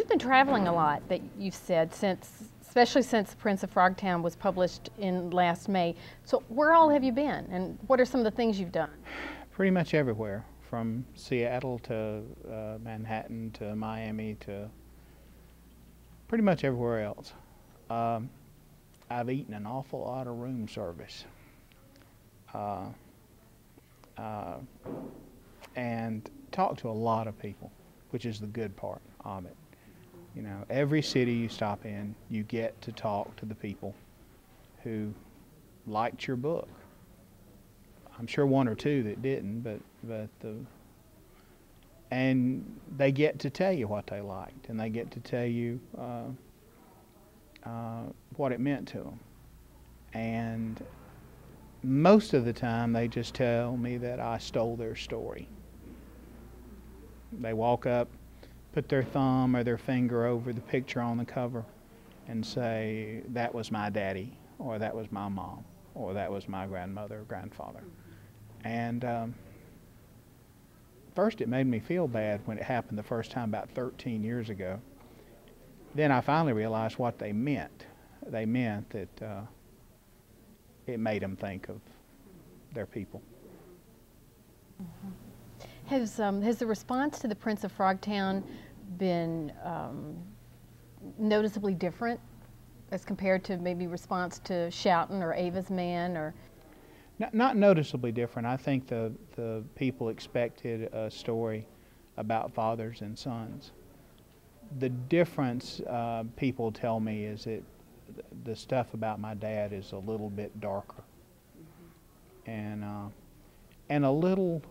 You've been traveling a lot, that you've said, especially since Prince of Frogtown was published in last May. So where all have you been, and what are some of the things you've done? Pretty much everywhere, from Seattle to Manhattan to Miami to pretty much everywhere else. I've eaten an awful lot of room service. And talked to a lot of people, which is the good part of it. You know, every city you stop in, you get to talk to the people who liked your book. I'm sure one or two that didn't, and they get to tell you what they liked, and they get to tell you what it meant to them. And most of the time, they just tell me that I stole their story. They walk up, put their thumb or their finger over the picture on the cover and say, that was my daddy, or that was my mom, or that was my grandmother or grandfather. And first it made me feel bad when it happened the first time about 13 years ago. Then I finally realized what they meant. They meant that it made them think of their people. Mm-hmm. Has the response to the Prince of Frogtown been noticeably different as compared to maybe response to Shoughton or Ava's Man? Or not noticeably different. I think the people expected a story about fathers and sons. The difference people tell me is that the stuff about my dad is a little bit darker, and a little.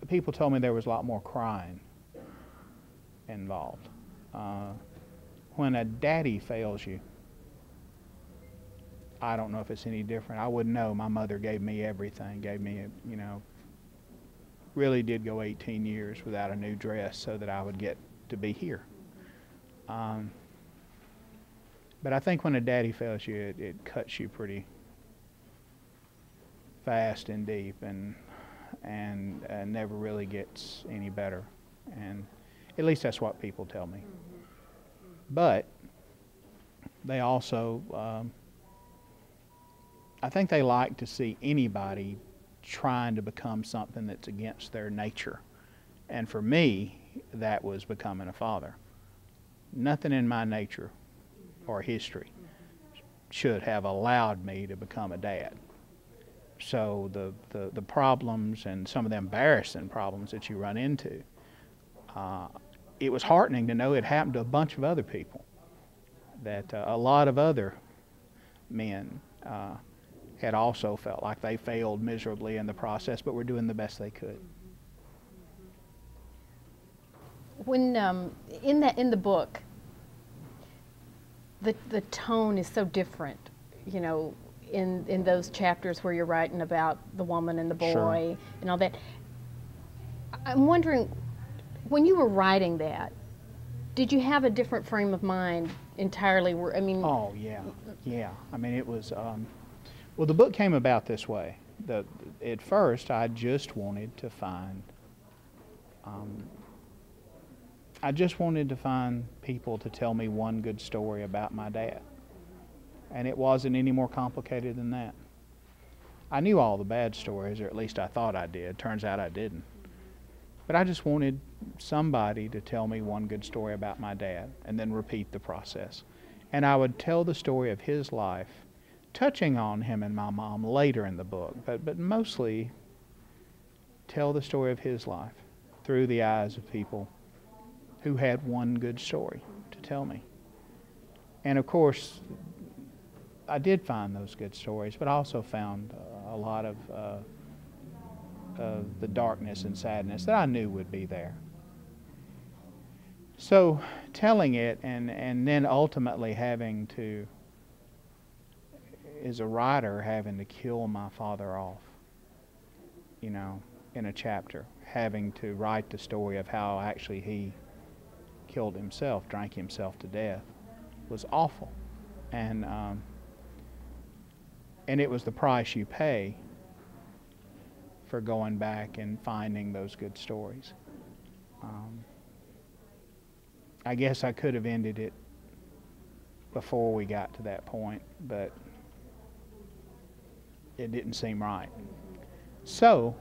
People told me there was a lot more crying involved. When a daddy fails you, I don't know if it's any different. I wouldn't know. My mother gave me everything, gave me, really did go 18 years without a new dress so that I would get to be here. But I think when a daddy fails you, it cuts you pretty fast and deep, and never really gets any better. And at least that's what people tell me. But they also, I think they like to see anybody trying to become something that's against their nature. And for me, that was becoming a father. Nothing in my nature or history should have allowed me to become a dad. So the problems and some of the embarrassing problems that you run into, it was heartening to know it happened to a bunch of other people, that a lot of other men had also felt like they failed miserably in the process, but were doing the best they could. When in the book, the tone is so different, in those chapters where you're writing about the woman and the boy. Sure. And all that. I'm wondering, when you were writing that, did you have a different frame of mind entirely? Oh yeah, yeah. I mean, it was. Well, the book came about this way. At first, I just wanted to find. I just wanted to find people to tell me one good story about my dad. And it wasn't any more complicated than that. I knew all the bad stories, or at least I thought I did. Turns out I didn't. But I just wanted somebody to tell me one good story about my dad, and then repeat the process. And I would tell the story of his life, touching on him and my mom later in the book, but mostly tell the story of his life through the eyes of people who had one good story to tell me. And of course, I did find those good stories, but I also found a lot of the darkness and sadness that I knew would be there. So telling it and then ultimately having to, as a writer, having to kill my father off, in a chapter, having to write the story of how actually he killed himself, drank himself to death, was awful. And it was the price you pay for going back and finding those good stories. I guess I could have ended it before we got to that point, but it didn't seem right. So,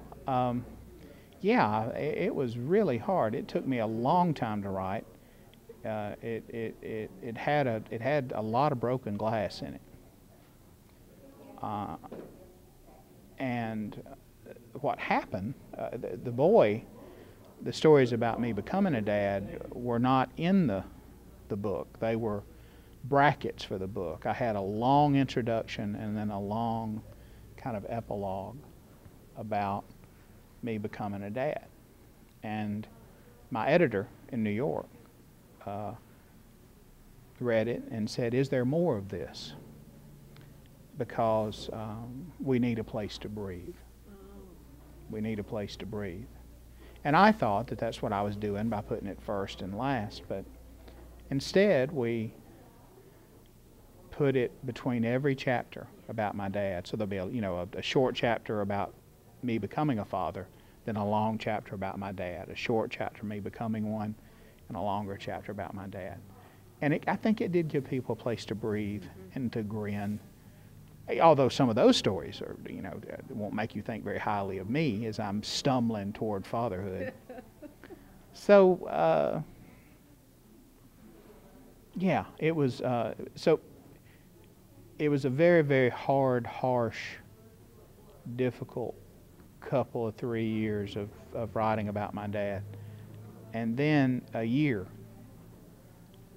yeah, it was really hard. It took me a long time to write. It had a lot of broken glass in it, and what happened? The boy, the stories about me becoming a dad were not in the book. They were brackets for the book. I had a long introduction and then a long kind of epilogue about me becoming a dad. And my editor in New York read it and said, "Is there more of this? Because we need a place to breathe. We need a place to breathe." And I thought that that's what I was doing by putting it first and last, but instead we put it between every chapter about my dad. So there'll be a short chapter about me becoming a father, then a long chapter about my dad, a short chapter me becoming one, and a longer chapter about my dad. And I think it did give people a place to breathe and to grin. Although some of those stories are, won't make you think very highly of me as I'm stumbling toward fatherhood. So, yeah, it was. So it was a very, very hard, harsh, difficult couple of 3 years of writing about my dad, and then a year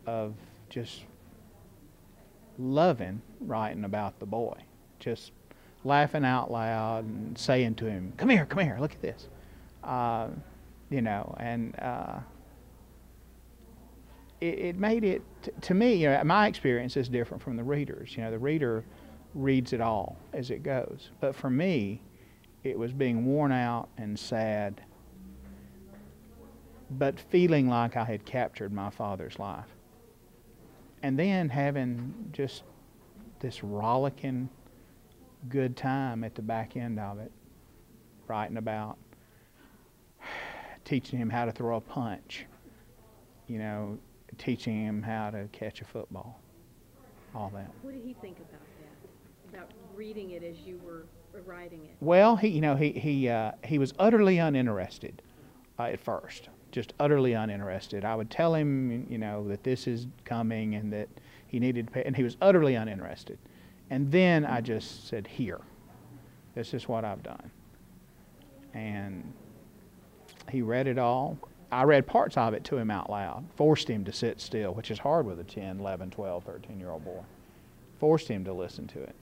of just loving writing about the boy, just laughing out loud and saying to him, come here, look at this. It made it, to me, my experience is different from the reader's. The reader reads it all as it goes. But for me, it was being worn out and sad, but feeling like I had captured my father's life. And then having just this rollicking good time at the back end of it, writing about teaching him how to throw a punch, teaching him how to catch a football, all that. What did he think about that? About reading it as you were writing it? Well, he was utterly uninterested at first. Just utterly uninterested. I would tell him, that this is coming and that he needed to pay, and he was utterly uninterested. And then I just said, here, this is what I've done. And he read it all. I read parts of it to him out loud, forced him to sit still, which is hard with a 10, 11, 12, 13-year-old boy. Forced him to listen to it.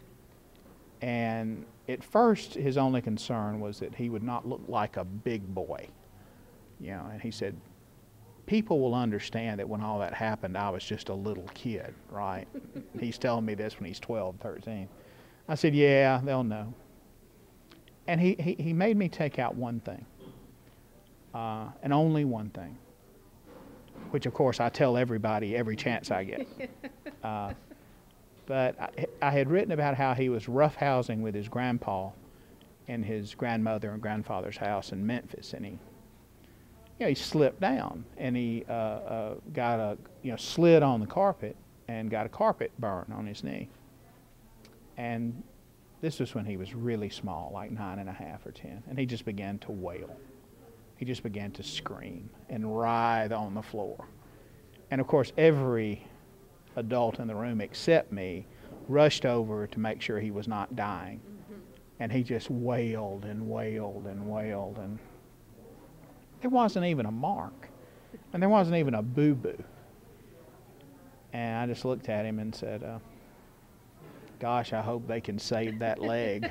And at first, his only concern was that he would not look like a big boy. And he said, people will understand that when all that happened, I was just a little kid, right? He's telling me this when he's 12, 13. I said, yeah, they'll know. And he made me take out one thing, and only one thing, which, of course, I tell everybody every chance I get. But I had written about how he was roughhousing with his grandpa in his grandmother and grandfather's house in Memphis, and he slipped down, and he slid on the carpet and got a carpet burn on his knee. And this was when he was really small, like 9.5 or 10, and he just began to wail. He just began to scream and writhe on the floor. And of course, every adult in the room except me rushed over to make sure he was not dying. And he just wailed and wailed and wailed, and there wasn't even a mark, and there wasn't even a boo-boo. And I just looked at him and said, gosh, I hope they can save that leg.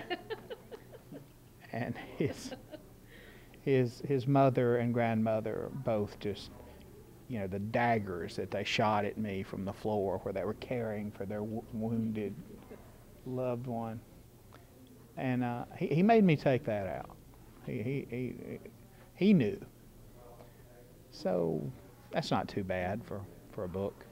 And his mother and grandmother both just, the daggers that they shot at me from the floor where they were caring for their wounded loved one. And he made me take that out. He knew. So that's not too bad for a book.